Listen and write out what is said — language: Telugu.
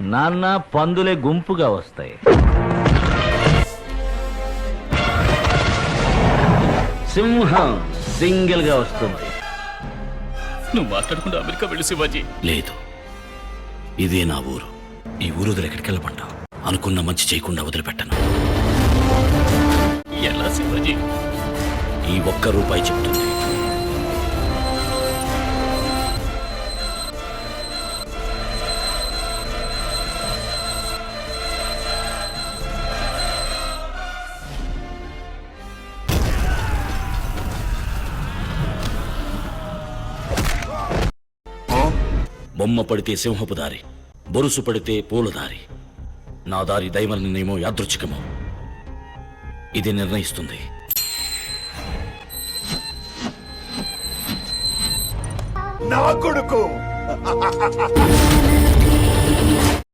నాన్న పందులే గుంపుగా వస్తాయి. సింహం సింగిల్ గా వస్తుంది. నువ్వు మాట్లాడకుండా అమెరికా వెళ్ళి శివాజీ. లేదు, ఇదే నా ఊరు. ఈ ఊరు వదిలి ఎక్కడికి వెళ్ళమంటావు? అనుకున్న మంచి చేయకుండా వదిలిపెట్టను. ఎలా శివాజీ? ఈ ₹1 చెప్తుంది. బొమ్మ పడితే సింహపు దారి, బొరుసు పడితే పూలదారి. నా దారి దైవ నిర్ణయమో యాదృచ్ఛికమో ఇది నిర్ణయిస్తుంది. నా కొడుకు